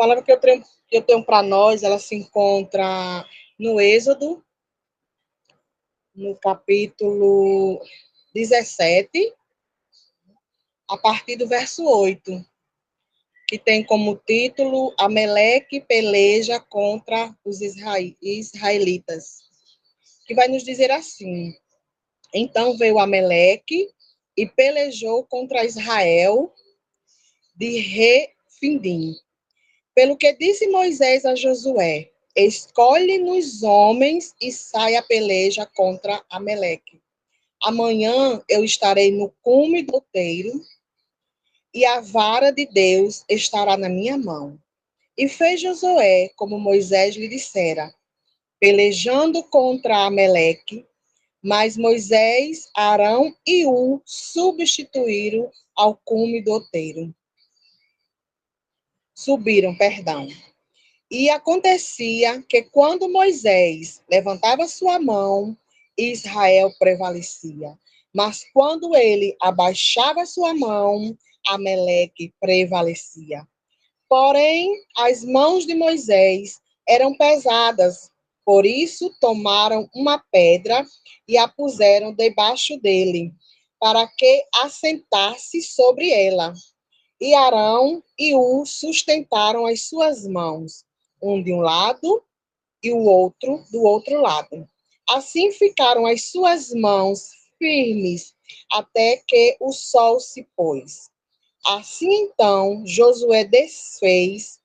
palavra que eu tenho para nós, ela se encontra no Êxodo, no capítulo 17, a partir do verso 8, que tem como título Ameleque peleja contra os israelitas, que vai nos dizer assim: então veio Ameleque e pelejou contra Israel de Refidim. Pelo que disse Moisés a Josué: escolhe-nos homens e sai a peleja contra Ameleque. Amanhã eu estarei no cume do outeiro e a vara de Deus estará na minha mão. E fez Josué como Moisés lhe dissera, pelejando contra Ameleque, mas Moisés, Arão e U substituíram ao cume do outeiro. Subiram, perdão. E acontecia que quando Moisés levantava sua mão, Israel prevalecia. Mas quando ele abaixava sua mão, Ameleque prevalecia. Porém, as mãos de Moisés eram pesadas, por isso tomaram uma pedra e a puseram debaixo dele, para que assentasse sobre ela. E Arão e U sustentaram as suas mãos, um de um lado e o outro do outro lado. Assim ficaram as suas mãos firmes até que o sol se pôs. Assim então Josué desfez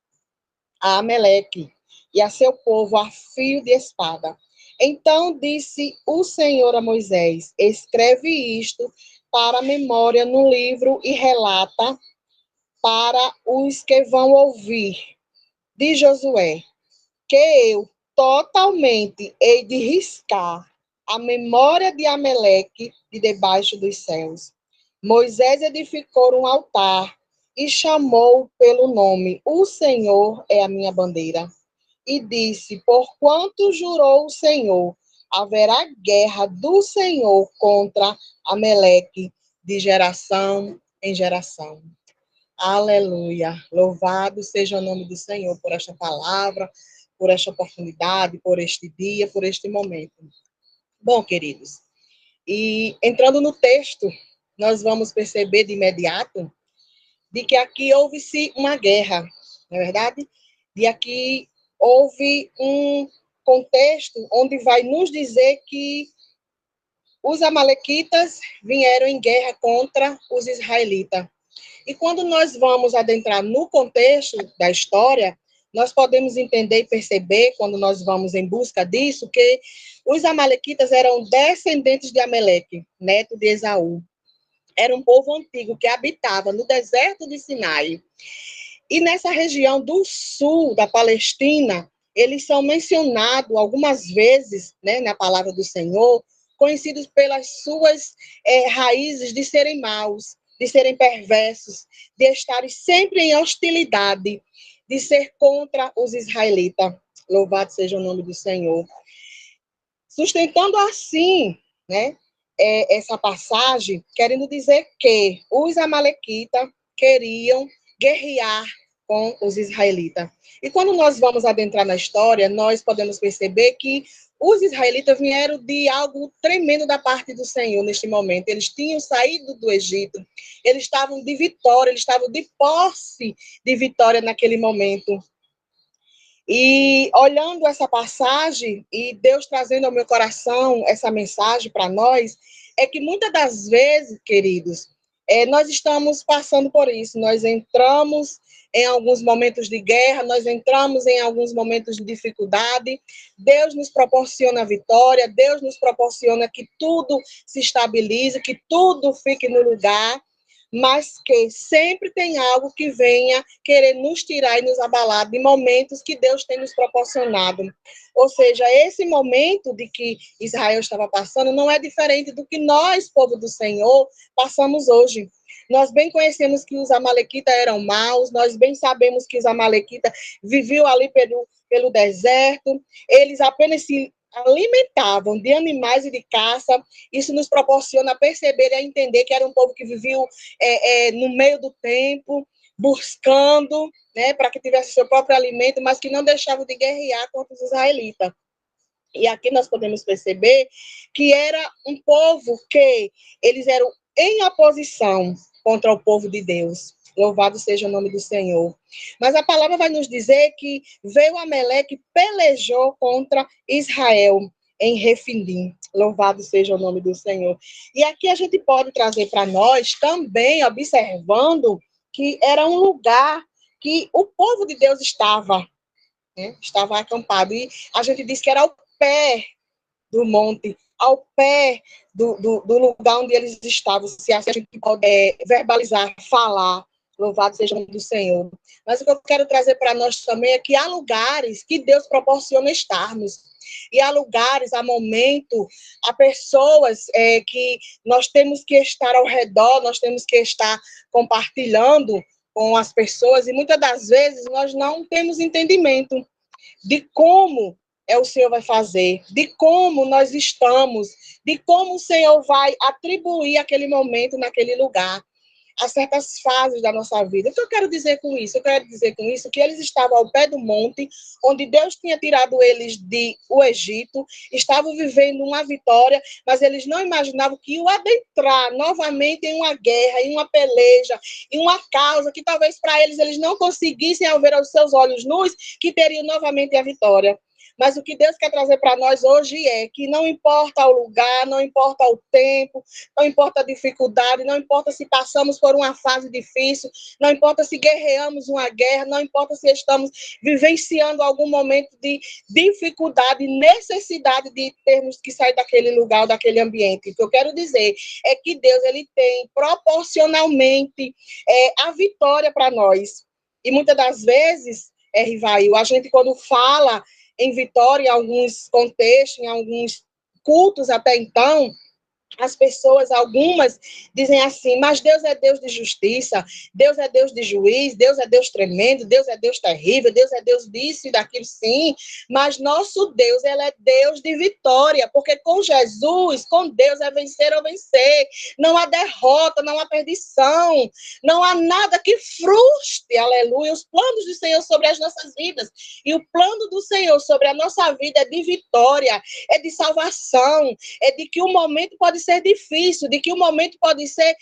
a Ameleque e a seu povo a fio de espada. Então disse o Senhor a Moisés: escreve isto para a memória no livro e relata para os que vão ouvir de Josué, que eu totalmente hei de riscar a memória de Ameleque de debaixo dos céus. Moisés edificou um altar e chamou pelo nome: o Senhor é a minha bandeira. E disse: porquanto jurou o Senhor, haverá guerra do Senhor contra Ameleque de geração em geração. Aleluia. Louvado seja o nome do Senhor por esta palavra, por esta oportunidade, por este dia, por este momento. Bom, queridos, e entrando no texto, nós vamos perceber de imediato de que aqui houve-se uma guerra, não é verdade? De aqui houve um contexto onde vai nos dizer que os amalequitas vieram em guerra contra os israelitas. E quando nós vamos adentrar no contexto da história, nós podemos entender e perceber, quando nós vamos em busca disso, que os amalequitas eram descendentes de Ameleque, neto de Esaú. Era um povo antigo que habitava no deserto de Sinai. E nessa região do sul da Palestina, eles são mencionados algumas vezes, né, na palavra do Senhor, conhecidos pelas suas raízes de serem maus, de serem perversos, de estarem sempre em hostilidade, de ser contra os israelitas. Louvado seja o nome do Senhor. Sustentando assim, né, essa passagem, querendo dizer que os amalequitas queriam guerrear com os israelitas. E quando nós vamos adentrar na história, nós podemos perceber que os israelitas vieram de algo tremendo da parte do Senhor neste momento. Eles tinham saído do Egito, eles estavam de vitória, eles estavam de posse de vitória naquele momento. E olhando essa passagem, e Deus trazendo ao meu coração essa mensagem para nós, é que muitas das vezes, queridos, nós estamos passando por isso. Nós entramos em alguns momentos de guerra, nós entramos em alguns momentos de dificuldade. Deus nos proporciona a vitória, Deus nos proporciona que tudo se estabilize, que tudo fique no lugar, mas que sempre tem algo que venha querer nos tirar e nos abalar de momentos que Deus tem nos proporcionado. Ou seja, esse momento de que Israel estava passando não é diferente do que nós, povo do Senhor, passamos hoje. Nós bem conhecemos que os amalequitas eram maus, nós bem sabemos que os amalequitas viviam ali pelo deserto, eles apenas se alimentavam de animais e de caça. Isso nos proporciona a perceber e a entender que era um povo que vivia no meio do tempo, buscando, né, para que tivesse seu próprio alimento, mas que não deixavam de guerrear contra os israelitas. E aqui nós podemos perceber que era um povo que eles eram em oposição contra o povo de Deus. Louvado seja o nome do Senhor. Mas a palavra vai nos dizer que veio Amaleque e pelejou contra Israel em Refidim. Louvado seja o nome do Senhor. E aqui a gente pode trazer para nós também, observando que era um lugar que o povo de Deus estava, né? Estava acampado. E a gente diz que era ao pé do monte, ao pé do lugar onde eles estavam, se assim a gente pode verbalizar, falar, louvado seja o nome do Senhor. Mas o que eu quero trazer para nós também é que há lugares que Deus proporciona estarmos, e há lugares, há momentos, há pessoas que nós temos que estar ao redor, nós temos que estar compartilhando com as pessoas, e muitas das vezes nós não temos entendimento de como o Senhor vai fazer, de como nós estamos, de como o Senhor vai atribuir aquele momento naquele lugar, a certas fases da nossa vida. O que eu quero dizer com isso? Eu quero dizer com isso que eles estavam ao pé do monte, onde Deus tinha tirado eles do Egito, estavam vivendo uma vitória, mas eles não imaginavam que iam adentrar novamente em uma guerra, em uma peleja, em uma causa que talvez para eles não conseguissem, ao ver aos seus olhos nus, que teriam novamente a vitória. Mas o que Deus quer trazer para nós hoje é que não importa o lugar, não importa o tempo, não importa a dificuldade, não importa se passamos por uma fase difícil, não importa se guerreamos uma guerra, não importa se estamos vivenciando algum momento de dificuldade, necessidade de termos que sair daquele lugar, daquele ambiente. O que eu quero dizer é que Deus ele tem proporcionalmente a vitória para nós. E muitas das vezes, Rivail, a gente quando fala em vitória, em alguns contextos, em alguns cultos até então, as pessoas, algumas, dizem assim, mas Deus é Deus de justiça, Deus é Deus de juiz, Deus é Deus tremendo, Deus é Deus terrível, Deus é Deus disso e daquilo, sim, mas nosso Deus, ele é Deus de vitória, porque com Jesus, com Deus é vencer ou vencer, não há derrota, não há perdição, não há nada que frustre, aleluia, os planos do Senhor sobre as nossas vidas, e o plano do Senhor sobre a nossa vida é de vitória, é de salvação, é de que o momento pode ser difícil, de que o momento pode ser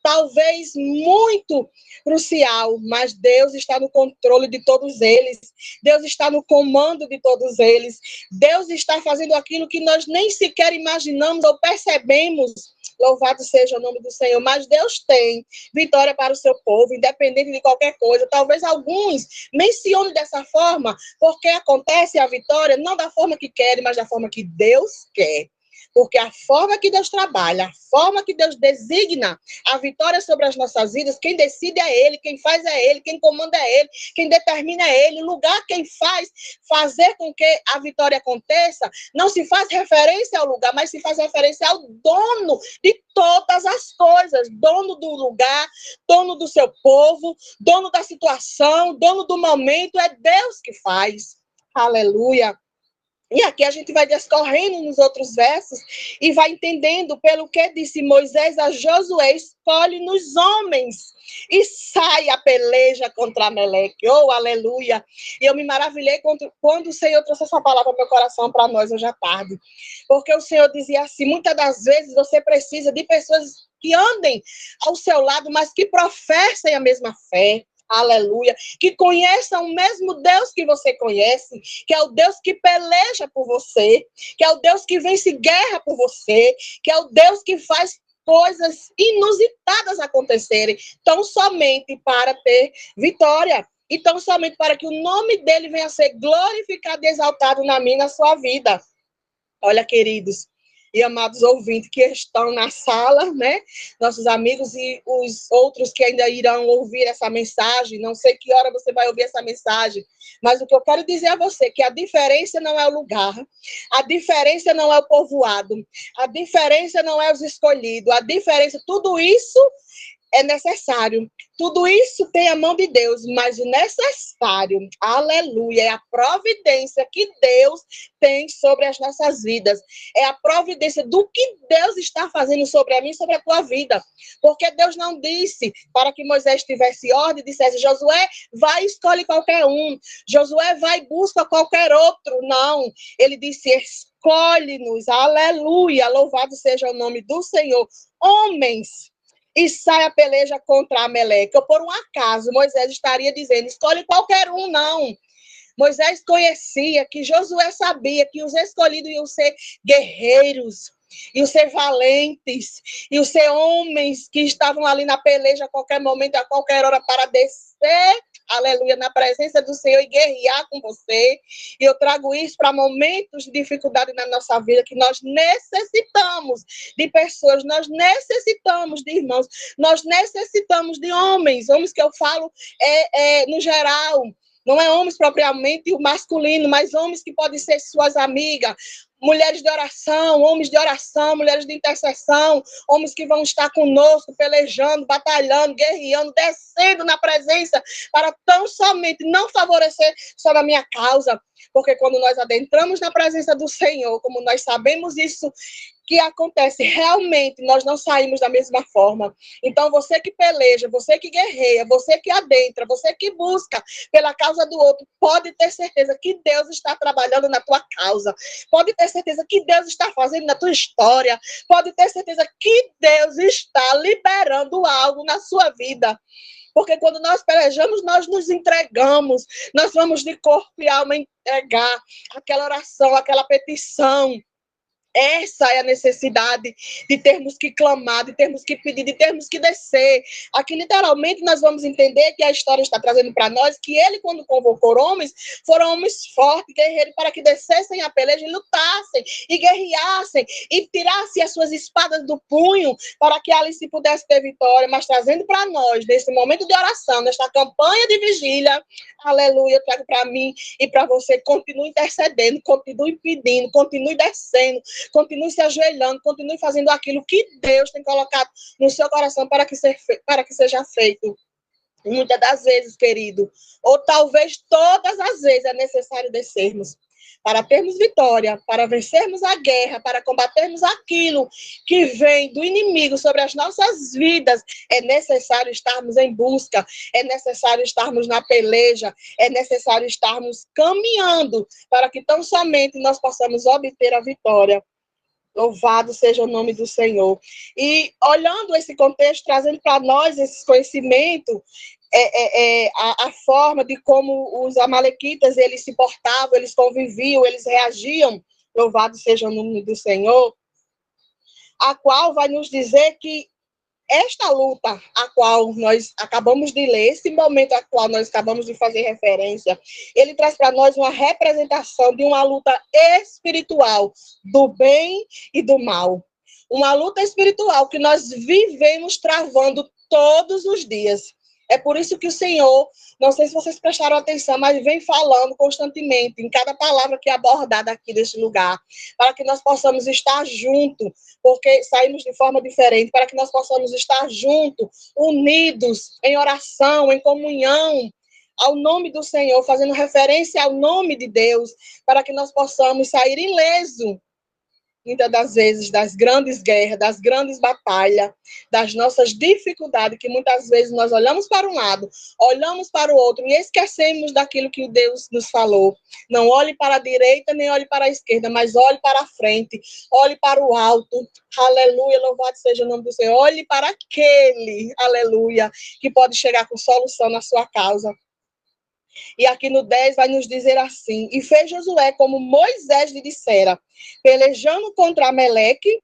talvez muito crucial, mas Deus está no controle de todos eles, Deus está no comando de todos eles, Deus está fazendo aquilo que nós nem sequer imaginamos ou percebemos. Louvado seja o nome do Senhor, mas Deus tem vitória para o seu povo, independente de qualquer coisa. Talvez alguns mencionem dessa forma, porque acontece a vitória não da forma que querem, mas da forma que Deus quer. Porque a forma que Deus trabalha, a forma que Deus designa a vitória sobre as nossas vidas, quem decide é Ele, quem faz é Ele, quem comanda é Ele, quem determina é Ele. O lugar quem faz fazer com que a vitória aconteça, não se faz referência ao lugar, mas se faz referência ao dono de todas as coisas, dono do lugar, dono do seu povo, dono da situação, dono do momento, é Deus que faz. Aleluia. E aqui a gente vai discorrendo nos outros versos e vai entendendo pelo que disse Moisés a Josué, escolhe nos homens e sai a peleja contra Amaleque. Oh, aleluia! E eu me maravilhei quando o Senhor trouxe essa palavra ao meu coração para nós hoje à tarde. Porque o Senhor dizia assim, muitas das vezes você precisa de pessoas que andem ao seu lado, mas que professem a mesma fé. Aleluia, que conheçam o mesmo Deus que você conhece, que é o Deus que peleja por você, que é o Deus que vence guerra por você, que é o Deus que faz coisas inusitadas acontecerem, tão somente para ter vitória, e tão somente para que o nome dele venha a ser glorificado e exaltado na minha e na sua vida. Olha, queridos e amados ouvintes que estão na sala, né? Nossos amigos e os outros que ainda irão ouvir essa mensagem, não sei que hora você vai ouvir essa mensagem, mas o que eu quero dizer a você é que a diferença não é o lugar, a diferença não é o povoado, a diferença não é os escolhidos, a diferença, tudo isso é necessário. Tudo isso tem a mão de Deus, mas o necessário, aleluia, é a providência que Deus tem sobre as nossas vidas. É a providência do que Deus está fazendo sobre a mim e sobre a tua vida. Porque Deus não disse para que Moisés tivesse ordem e dissesse: Josué, vai e escolhe qualquer um. Josué, vai e busca qualquer outro. Não. Ele disse: escolhe-nos, aleluia, louvado seja o nome do Senhor. Homens, e sai a peleja contra Ameleque. Ou por um acaso, Moisés estaria dizendo: escolhe qualquer um, não. Moisés conhecia que Josué sabia que os escolhidos iam ser guerreiros, iam ser valentes, iam ser homens que estavam ali na peleja a qualquer momento, a qualquer hora, para descer, aleluia, na presença do Senhor e guerrear com você. E eu trago isso para momentos de dificuldade na nossa vida, que nós necessitamos de pessoas, nós necessitamos de irmãos, nós necessitamos de homens, homens que eu falo no geral. Não é homens propriamente o masculino, mas homens que podem ser suas amigas, mulheres de oração, homens de oração, mulheres de intercessão, homens que vão estar conosco, pelejando, batalhando, guerreando, descendo na presença, para tão somente não favorecer só na minha causa, porque quando nós adentramos na presença do Senhor, como nós sabemos isso, que acontece, realmente nós não saímos da mesma forma. Então, você que peleja, você que guerreia, você que adentra, você que busca pela causa do outro, pode ter certeza que Deus está trabalhando na tua causa, pode ter certeza que Deus está fazendo na tua história, pode ter certeza que Deus está liberando algo na sua vida. Porque quando nós pelejamos, nós nos entregamos, nós vamos de corpo e alma entregar aquela oração, aquela petição. Essa é a necessidade de termos que clamar, de termos que pedir, de termos que descer. Aqui, literalmente, nós vamos entender que a história está trazendo para nós que ele, quando convocou homens, foram homens fortes, guerreiros, para que descessem a peleja e lutassem, e guerreassem, e tirassem as suas espadas do punho, para que ali se pudesse ter vitória. Mas trazendo para nós, nesse momento de oração, nesta campanha de vigília, aleluia, eu trago para mim e para você: continue intercedendo, continue pedindo, continue descendo, continue se ajoelhando, continue fazendo aquilo que Deus tem colocado no seu coração para que seja feito. Muitas das vezes, querido, ou talvez todas as vezes, é necessário descermos para termos vitória, para vencermos a guerra, para combatermos aquilo que vem do inimigo sobre as nossas vidas. É necessário estarmos em busca, é necessário estarmos na peleja, é necessário estarmos caminhando para que tão somente nós possamos obter a vitória. Louvado seja o nome do Senhor. E olhando esse contexto, trazendo para nós esse conhecimento, a forma de como os amalequitas eles se portavam, eles conviviam, eles reagiam, louvado seja o nome do Senhor, a qual vai nos dizer que esta luta a qual nós acabamos de ler, esse momento a qual nós acabamos de fazer referência, ele traz para nós uma representação de uma luta espiritual do bem e do mal. Uma luta espiritual que nós vivemos travando todos os dias. É por isso que o Senhor, não sei se vocês prestaram atenção, mas vem falando constantemente, em cada palavra que é abordada aqui nesse lugar, para que nós possamos estar juntos, porque saímos de forma diferente, para que nós possamos estar juntos, unidos, em oração, em comunhão, ao nome do Senhor, fazendo referência ao nome de Deus, para que nós possamos sair ileso, muitas das vezes, das grandes guerras, das grandes batalhas, das nossas dificuldades, que muitas vezes nós olhamos para um lado, olhamos para o outro e esquecemos daquilo que Deus nos falou. Não olhe para a direita, nem olhe para a esquerda, mas olhe para a frente, olhe para o alto. Aleluia, louvado seja o nome do Senhor. Olhe para aquele, aleluia, que pode chegar com solução na sua causa. E aqui no 10 vai nos dizer assim: e fez Josué como Moisés lhe dissera, pelejando contra Ameleque,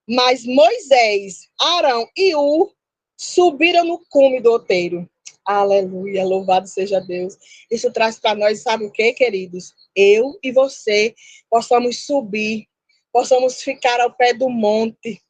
mas Moisés, Arão e Ur subiram no cume do outeiro. Aleluia, louvado seja Deus. Isso traz para nós, sabe o que, queridos? Eu e você possamos subir, possamos ficar ao pé do monte,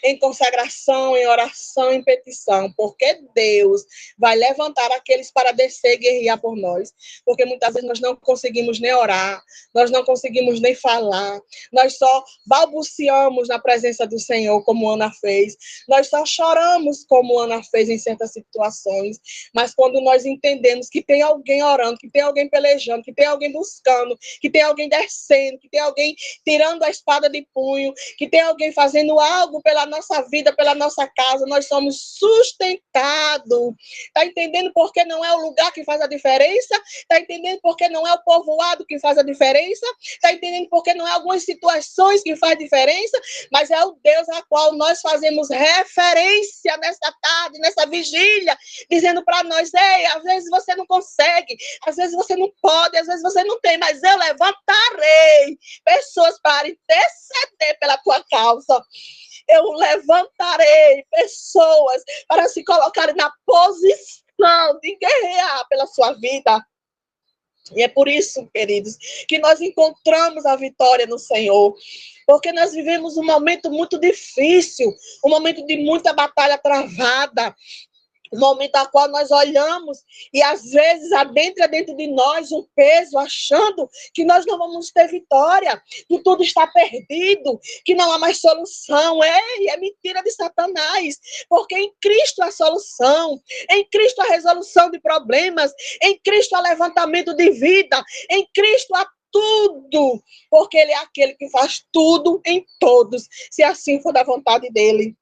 em consagração, em oração, em petição, porque Deus vai levantar aqueles para descer e guerrear por nós, porque muitas vezes nós não conseguimos nem orar, nós não conseguimos nem falar, nós só balbuciamos na presença do Senhor, como Ana fez, nós só choramos, como Ana fez em certas situações, mas quando nós entendemos que tem alguém orando, que tem alguém pelejando, que tem alguém buscando, que tem alguém descendo, que tem alguém tirando a espada de punho, que tem alguém fazendo algo pela nossa vida, pela nossa casa, nós somos sustentados. Está entendendo por que não é o lugar que faz a diferença? Está entendendo por que não é o povoado que faz a diferença? Está entendendo por que não é algumas situações que faz diferença? Mas é o Deus a qual nós fazemos referência nessa tarde, nessa vigília, dizendo para nós, ei, às vezes você não consegue, às vezes você não pode, às vezes você não tem, mas eu levantarei pessoas para interceder pela tua causa. Eu levantarei pessoas para se colocarem na posição de guerrear pela sua vida. E é por isso, queridos, que nós encontramos a vitória no Senhor. Porque nós vivemos um momento muito difícil, um momento de muita batalha travada, um momento a qual nós olhamos e às vezes adentra dentro de nós um peso, achando que nós não vamos ter vitória, que tudo está perdido, que não há mais solução. É mentira de Satanás, porque em Cristo há solução, em Cristo há resolução de problemas, em Cristo há levantamento de vida, em Cristo há tudo, porque Ele é aquele que faz tudo em todos, se assim for da vontade dEle.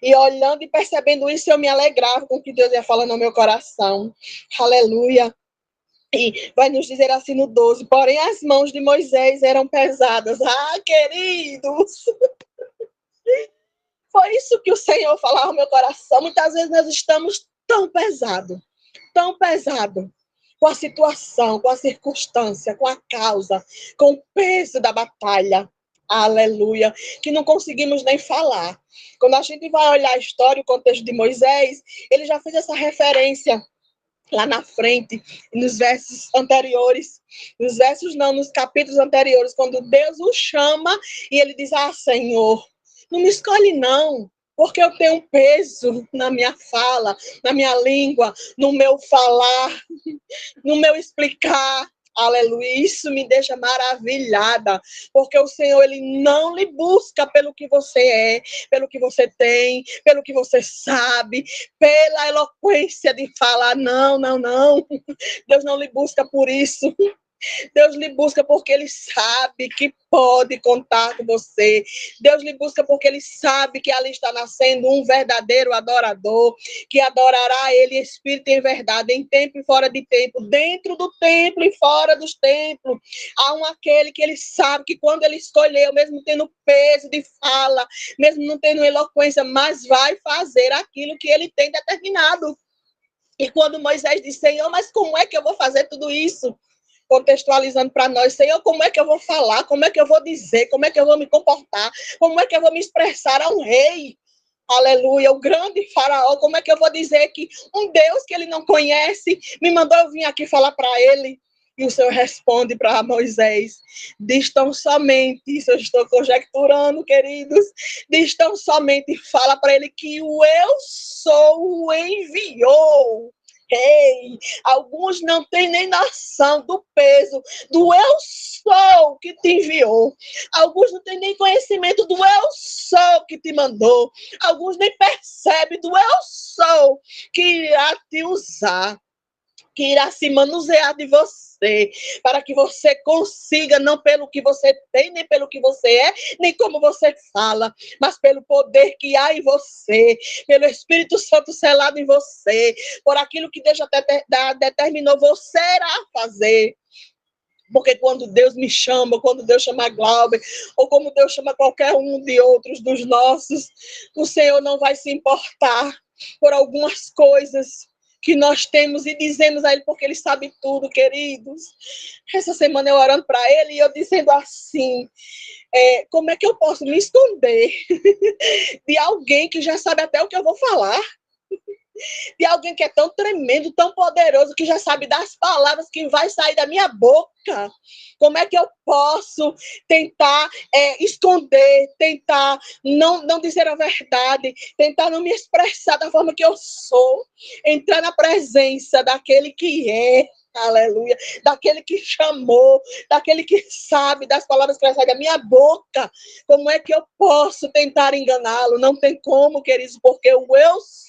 E olhando e percebendo isso, eu me alegrava com o que Deus ia falando no meu coração. Aleluia. E vai nos dizer assim no 12, porém as mãos de Moisés eram pesadas. Ah, queridos! Foi isso que o Senhor falava no meu coração. Muitas vezes nós estamos tão pesado, com a situação, com a circunstância, com a causa, com o peso da batalha. Aleluia, que não conseguimos nem falar. Quando a gente vai olhar a história, o contexto de Moisés, ele já fez essa referência lá na frente, nos versos anteriores, nos versos não, nos capítulos anteriores, quando Deus o chama e ele diz, ah, Senhor, não me escolhe não, porque eu tenho um peso na minha fala, na minha língua, no meu falar, no meu explicar. Aleluia, isso me deixa maravilhada, porque o Senhor, Ele não lhe busca pelo que você é, pelo que você tem, pelo que você sabe, pela eloquência de falar, não, não, não, Deus não lhe busca por isso, Deus lhe busca porque Ele sabe que pode contar com você. Deus lhe busca porque Ele sabe que ali está nascendo um verdadeiro adorador, que adorará Ele, Espírito em verdade, em tempo e fora de tempo, dentro do templo e fora dos templos. Há um aquele que Ele sabe que quando Ele escolheu, mesmo tendo peso de fala, mesmo não tendo eloquência, mas vai fazer aquilo que Ele tem determinado. E quando Moisés disse, Senhor, mas como é que eu vou fazer tudo isso? Contextualizando para nós, Senhor, como é que eu vou falar, como é que eu vou dizer, como é que eu vou me comportar, como é que eu vou me expressar a um rei, aleluia, o grande faraó, como é que eu vou dizer que um Deus que ele não conhece, me mandou eu vir aqui falar para ele, e o Senhor responde para Moisés, diz tão somente, isso eu estou conjecturando, queridos, diz tão somente, fala para ele que o eu sou o enviou. Ei, alguns não têm nem noção do peso do eu sou que te enviou. Alguns não têm nem conhecimento do eu sou que te mandou. Alguns nem percebem do eu sou que irá te usar, que irá se manusear de você, para que você consiga, não pelo que você tem, nem pelo que você é, nem como você fala, mas pelo poder que há em você, pelo Espírito Santo selado em você, por aquilo que Deus já determinou você irá fazer. Porque quando Deus me chama, quando Deus chama Glauber, ou como Deus chama qualquer um de outros dos nossos, o Senhor não vai se importar por algumas coisas que nós temos e dizemos a Ele, porque Ele sabe tudo, queridos. Essa semana eu orando para Ele e eu dizendo assim, como é que eu posso me esconder de alguém que já sabe até o que eu vou falar? de alguém que é tão tremendo, tão poderoso, que já sabe das palavras que vai sair da minha boca. Como é que eu posso tentar esconder, tentar não dizer a verdade, tentar não me expressar da forma que eu sou, entrar na presença daquele que é, aleluia, daquele que chamou, daquele que sabe das palavras que vai sair da minha boca. Como é que eu posso tentar enganá-lo? Não tem como, queridos, porque eu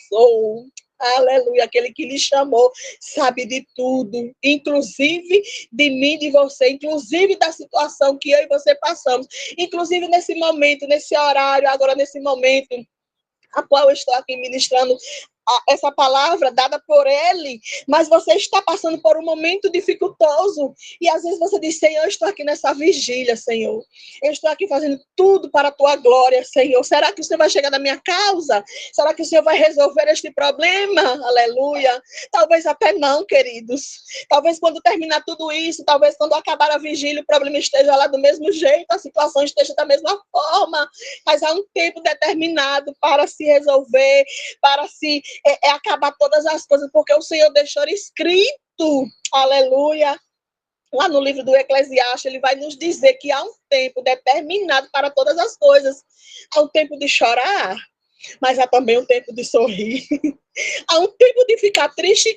sou. Aleluia, aquele que lhe chamou sabe de tudo, inclusive de mim, de você, inclusive da situação que eu e você passamos, inclusive nesse momento, nesse horário, agora nesse momento, a qual eu estou aqui ministrando essa palavra dada por ele, mas você está passando por um momento dificultoso, e às vezes você diz, Senhor, eu estou aqui nessa vigília, Senhor, eu estou aqui fazendo tudo para a tua glória, Senhor, será que o Senhor vai chegar na minha causa? Será que o Senhor vai resolver este problema? Aleluia. Talvez até não, queridos, talvez quando terminar tudo isso, talvez quando acabar a vigília, o problema esteja lá do mesmo jeito, a situação esteja da mesma forma, mas há um tempo determinado para se resolver, para se acabar todas as coisas, porque o Senhor deixou escrito, aleluia, lá no livro do Eclesiastes, ele vai nos dizer que há um tempo determinado para todas as coisas. Há um tempo de chorar, mas há também um tempo de sorrir. Há um tempo de ficar triste,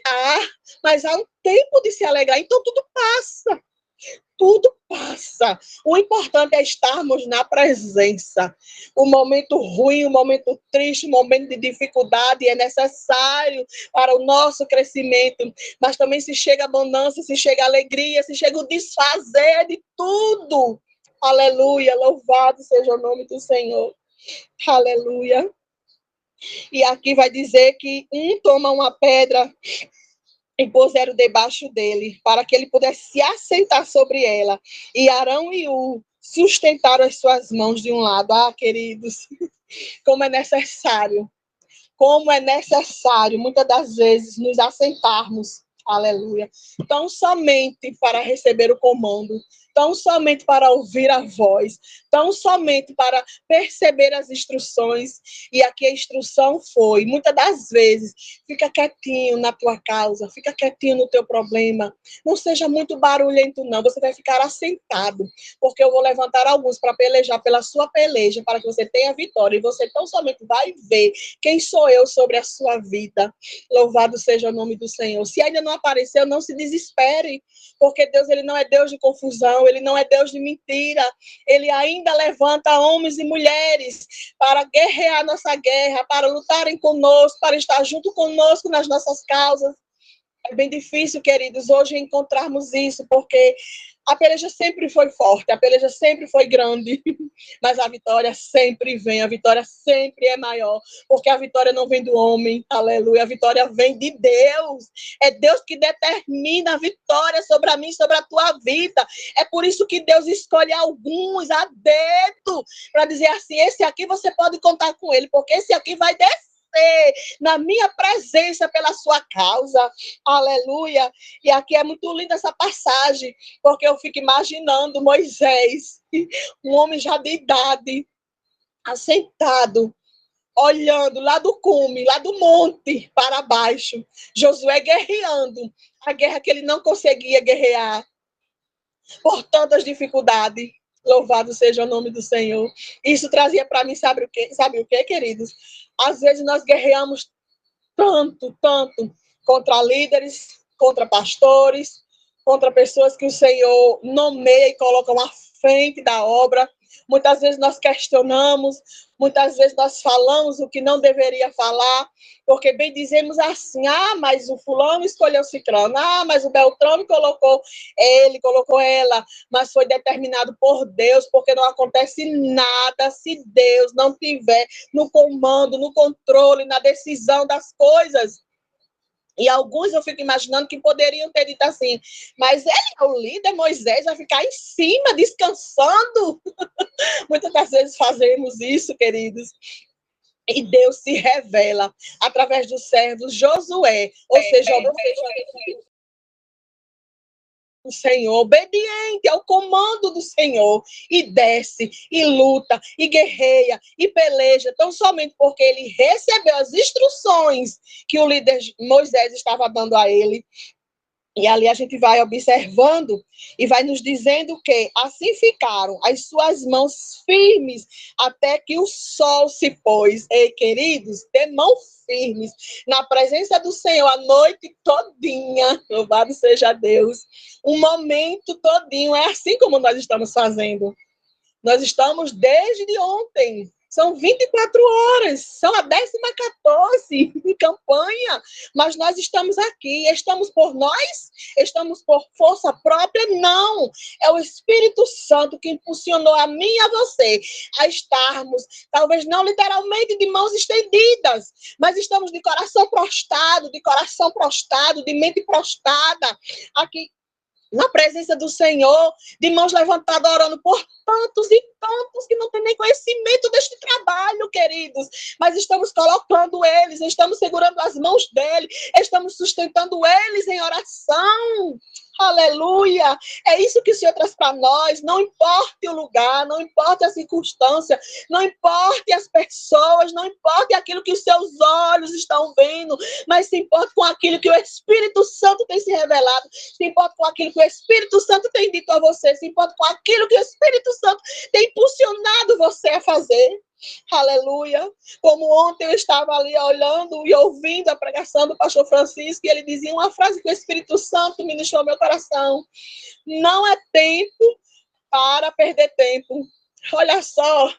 mas há um tempo de se alegrar. Então tudo passa. Tudo passa. O importante é estarmos na presença. O momento ruim, o momento triste, o momento de dificuldade é necessário para o nosso crescimento. Mas também se chega a abundância, se chega a alegria, se chega o desfazer de tudo. Aleluia, louvado seja o nome do Senhor. Aleluia. E aqui vai dizer que um toma uma pedra e puseram debaixo dele, para que ele pudesse se assentar sobre ela. E Arão e U sustentaram as suas mãos de um lado. Queridos, como é necessário, muitas das vezes, nos assentarmos, aleluia, tão somente para receber o comando, tão somente para ouvir a voz, tão somente para perceber as instruções. E aqui a instrução foi, muitas das vezes, fica quietinho na tua causa, fica quietinho no teu problema, não seja muito barulhento não, você vai ficar assentado, porque eu vou levantar alguns para pelejar pela sua peleja, para que você tenha vitória, e você tão somente vai ver quem sou eu sobre a sua vida. Louvado seja o nome do Senhor. Se ainda não apareceu, não se desespere, porque Deus, ele não é Deus de confusão, ele não é Deus de mentira, ele ainda levanta homens e mulheres para guerrear nossa guerra, para lutarem conosco, para estar junto conosco nas nossas causas. É bem difícil, queridos, hoje encontrarmos isso, porque a peleja sempre foi forte, a peleja sempre foi grande, mas a vitória sempre vem, a vitória sempre é maior, porque a vitória não vem do homem, aleluia, a vitória vem de Deus, é Deus que determina a vitória sobre a mim, sobre a tua vida, é por isso que Deus escolhe alguns a dedo, para dizer assim, esse aqui você pode contar com ele, porque esse aqui vai descer na minha presença pela sua causa, aleluia. E aqui é muito linda essa passagem, porque eu fico imaginando Moisés, um homem já de idade, assentado, olhando lá do cume, lá do monte para baixo, Josué guerreando, a guerra que ele não conseguia guerrear, por tantas dificuldades. Louvado seja o nome do Senhor. Isso trazia para mim, sabe o que, queridos? Às vezes nós guerreamos tanto contra líderes, contra pastores, contra pessoas que o Senhor nomeia e coloca à frente da obra. Muitas vezes nós questionamos, muitas vezes nós falamos o que não deveria falar, porque bem dizemos assim, mas o fulano escolheu ciclano, mas o Beltrano colocou ele, colocou ela, mas foi determinado por Deus, porque não acontece nada se Deus não tiver no comando, no controle, na decisão das coisas. E alguns eu fico imaginando que poderiam ter dito assim, mas ele é o líder, Moisés vai ficar em cima, descansando. Muitas das vezes fazemos isso, queridos. E Deus se revela através do servo Josué, ou seja, o Senhor, obediente ao comando do Senhor, e desce, e luta, e guerreia, e peleja, tão somente porque ele recebeu as instruções que o líder Moisés estava dando a ele. E ali a gente vai observando e vai nos dizendo que assim ficaram as suas mãos firmes até que o sol se pôs. Ei, queridos, ter mãos firmes na presença do Senhor a noite todinha, louvado seja Deus, um momento todinho, é assim como nós estamos fazendo. Nós estamos desde ontem. São 24 horas, são a 14ª em campanha, mas nós estamos aqui, estamos por nós? Estamos por força própria? Não, é o Espírito Santo que impulsionou a mim e a você a estarmos, talvez não literalmente de mãos estendidas, mas estamos de coração prostrado, de mente prostrada, aqui na presença do Senhor, de mãos levantadas, orando por tantos e tantos que não têm nem conhecimento deste trabalho, queridos. Mas estamos colocando eles, estamos segurando as mãos dele, estamos sustentando eles em oração. Aleluia! É isso que o Senhor traz para nós. Não importe o lugar, não importe a circunstância, não importe as pessoas, não importe aquilo que os seus olhos estão vendo, mas se importe com aquilo que o Espírito Santo tem se revelado, se importe com aquilo que o Espírito Santo tem dito a você, se importe com aquilo que o Espírito Santo tem impulsionado você a fazer. Aleluia. Como ontem eu estava ali olhando e ouvindo a pregação do pastor Francisco, e ele dizia uma frase que o Espírito Santo ministrou ao meu coração: não é tempo para perder tempo. Olha só,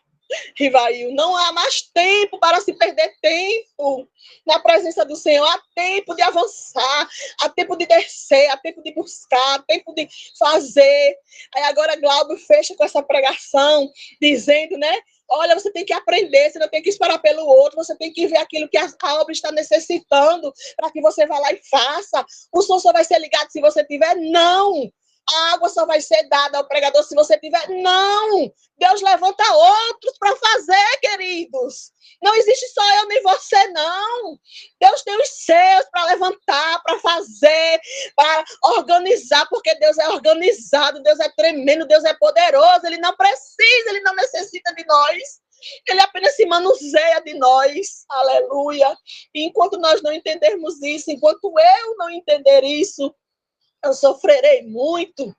Rivail, não há mais tempo para se perder tempo na presença do Senhor. Há tempo de avançar, há tempo de descer, há tempo de buscar, há tempo de fazer. Aí agora Glauber fecha com essa pregação, dizendo, né? Olha, você tem que aprender, você não tem que esperar pelo outro, você tem que ver aquilo que a obra está necessitando para que você vá lá e faça. O som só vai ser ligado se você tiver? Não. A água só vai ser dada ao pregador se você tiver? Não. Deus levanta outros para fazer, queridos. Não existe só eu nem você, não. Deus tem os seus para levantar, para fazer, para organizar, porque Deus é organizado, Deus é tremendo, Deus é poderoso. Ele não precisa, ele não necessita de nós. Ele apenas se manuseia de nós. Aleluia. E enquanto nós não entendermos isso, enquanto eu não entender isso, eu sofrerei muito,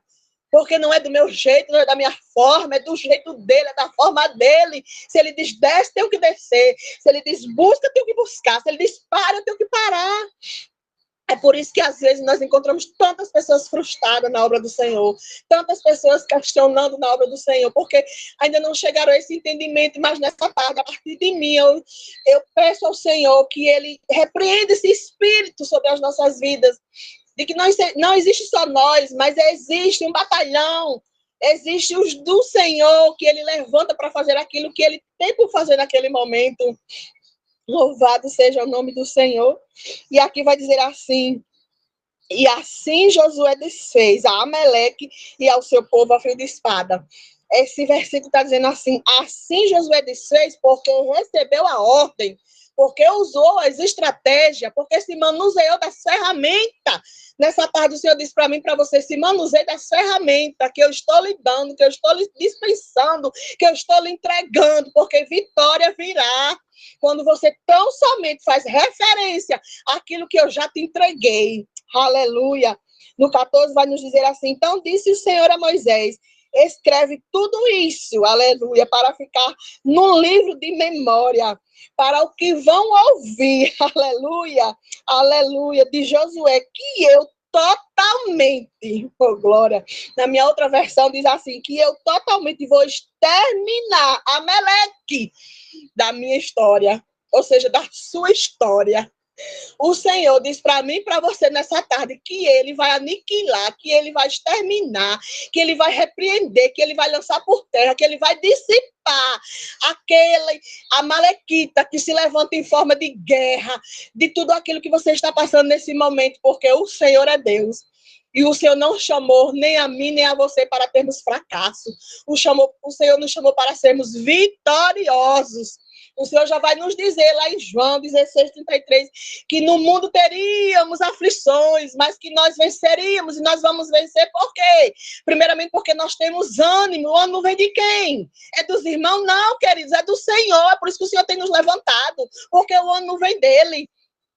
porque não é do meu jeito, não é da minha forma, é do jeito dele, é da forma dele. Se ele diz desce, tenho que descer. Se ele diz busca, tenho que buscar. Se ele diz para, eu tenho que parar. É por isso que, às vezes, nós encontramos tantas pessoas frustradas na obra do Senhor, tantas pessoas questionando na obra do Senhor, porque ainda não chegaram a esse entendimento, mas nessa tarde, a partir de mim, eu peço ao Senhor que ele repreenda esse espírito sobre as nossas vidas, de que não existe só nós, mas existe um batalhão, existe os do Senhor que ele levanta para fazer aquilo que ele tem por fazer naquele momento. Louvado seja o nome do Senhor. E aqui vai dizer assim: e assim Josué desfez a Amaleque e ao seu povo a fio de espada. Esse versículo está dizendo assim: assim Josué desfez porque recebeu a ordem, porque usou as estratégias, porque se manuseou das ferramentas. Nessa tarde o Senhor disse para mim, para você, se manuseie das ferramentas que eu estou lhe dando, que eu estou lhe dispensando, que eu estou lhe entregando, porque vitória virá quando você tão somente faz referência àquilo que eu já te entreguei. Aleluia. No 14 vai nos dizer assim: então disse o Senhor a Moisés, escreve tudo isso, aleluia, para ficar no livro de memória, para o que vão ouvir, aleluia, aleluia, de Josué, que eu totalmente, oh glória, na minha outra versão diz assim, que eu totalmente vou exterminar Amaleque da minha história, ou seja, da sua história. O Senhor diz para mim e para você nessa tarde que ele vai aniquilar, que ele vai exterminar, que ele vai repreender, que ele vai lançar por terra, que ele vai dissipar aquele amalequita que se levanta em forma de guerra, de tudo aquilo que você está passando nesse momento, porque o Senhor é Deus. E o Senhor não chamou nem a mim, nem a você para termos fracasso. O Senhor nos chamou para sermos vitoriosos. O Senhor já vai nos dizer lá em João 16:33, que no mundo teríamos aflições, mas que nós venceríamos, e nós vamos vencer por quê? Primeiramente porque nós temos ânimo. O ânimo vem de quem? É dos irmãos? Não, queridos, é do Senhor. É por isso que o Senhor tem nos levantado, porque o ânimo vem dele.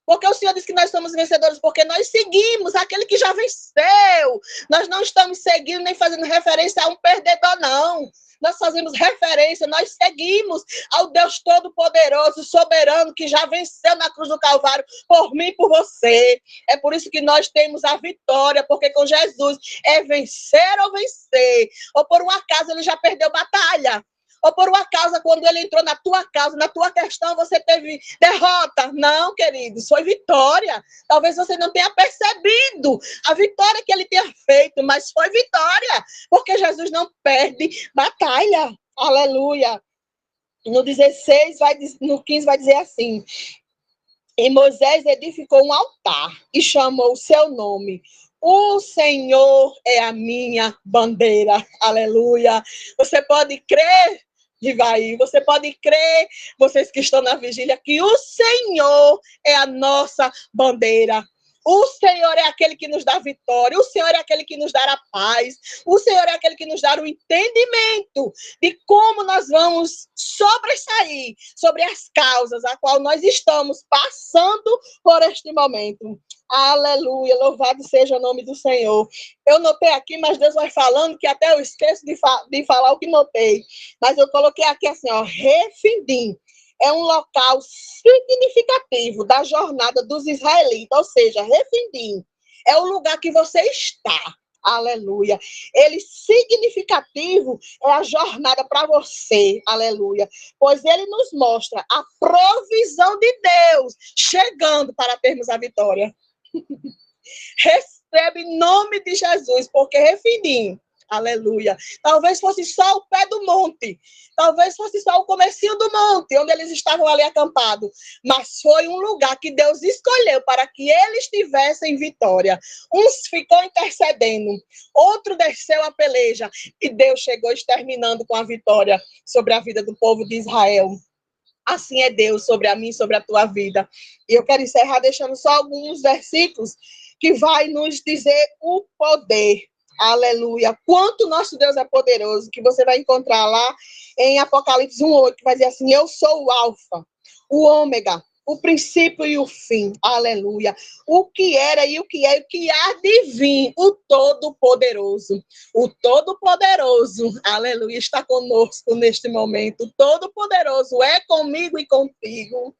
Porque o Senhor diz que nós somos vencedores, porque nós seguimos aquele que já venceu. Nós não estamos seguindo nem fazendo referência a um perdedor, não. Nós fazemos referência, nós seguimos ao Deus Todo-Poderoso, soberano, que já venceu na cruz do Calvário por mim e por você. É por isso que nós temos a vitória, porque com Jesus é vencer ou vencer. Ou por um acaso ele já perdeu batalha. Ou por uma causa, quando ele entrou na tua causa, na tua questão, você teve derrota. Não, queridos, foi vitória. Talvez você não tenha percebido a vitória que ele tenha feito, mas foi vitória, porque Jesus não perde batalha. Aleluia. No 16, no 15 vai dizer assim: e Moisés edificou um altar e chamou o seu nome. O Senhor é a minha bandeira. Aleluia. Você pode crer, Rivaí, você pode crer, vocês que estão na vigília, que o Senhor é a nossa bandeira. O Senhor é aquele que nos dá vitória, o Senhor é aquele que nos dá a paz, o Senhor é aquele que nos dá o entendimento de como nós vamos sobressair sobre as causas a qual nós estamos passando por este momento. Aleluia, louvado seja o nome do Senhor. Eu notei aqui, mas Deus vai falando que até eu esqueço de falar o que notei. Mas eu coloquei aqui assim, ó, Refidim. É um local significativo da jornada dos israelitas, ou seja, Refidim é o lugar que você está. Aleluia. Ele significativo é a jornada para você. Aleluia. Pois ele nos mostra a provisão de Deus chegando para termos a vitória. Recebe em nome de Jesus, porque Refidim, aleluia, talvez fosse só o pé do monte, talvez fosse só o comecinho do monte, onde eles estavam ali acampados, mas foi um lugar que Deus escolheu para que eles tivessem vitória. Uns ficou intercedendo, outro desceu a peleja, e Deus chegou exterminando com a vitória sobre a vida do povo de Israel. Assim é Deus sobre a mim, sobre a tua vida. E eu quero encerrar deixando só alguns versículos que vai nos dizer o poder. Aleluia. Quanto nosso Deus é poderoso, que você vai encontrar lá em Apocalipse 1:8, que vai dizer assim: eu sou o Alfa, o Ômega, o princípio e o fim. Aleluia. O que era e o que é, e o que há de vir, o Todo-Poderoso. O Todo-Poderoso, aleluia, está conosco neste momento. O Todo-Poderoso é comigo e contigo.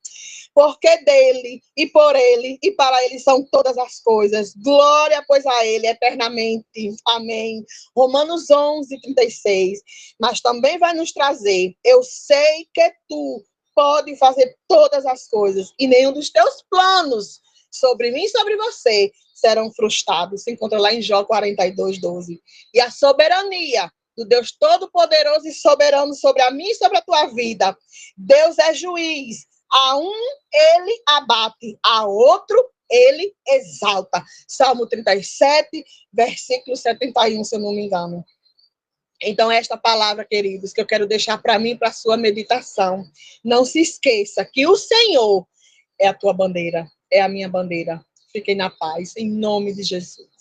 Porque dele, e por ele, e para ele são todas as coisas. Glória, pois, a ele eternamente. Amém. Romanos 11:36. Mas também vai nos trazer: eu sei que tu pode fazer todas as coisas, e nenhum dos teus planos sobre mim e sobre você serão frustrados. Se encontra lá em Jó 42:12. E a soberania do Deus Todo-Poderoso e soberano sobre a mim e sobre a tua vida. Deus é juiz. A um ele abate, a outro ele exalta. Salmo 37, versículo 71, se eu não me engano. Então, esta palavra, queridos, que eu quero deixar para mim, para a sua meditação. Não se esqueça que o Senhor é a tua bandeira, é a minha bandeira. Fiquem na paz, em nome de Jesus.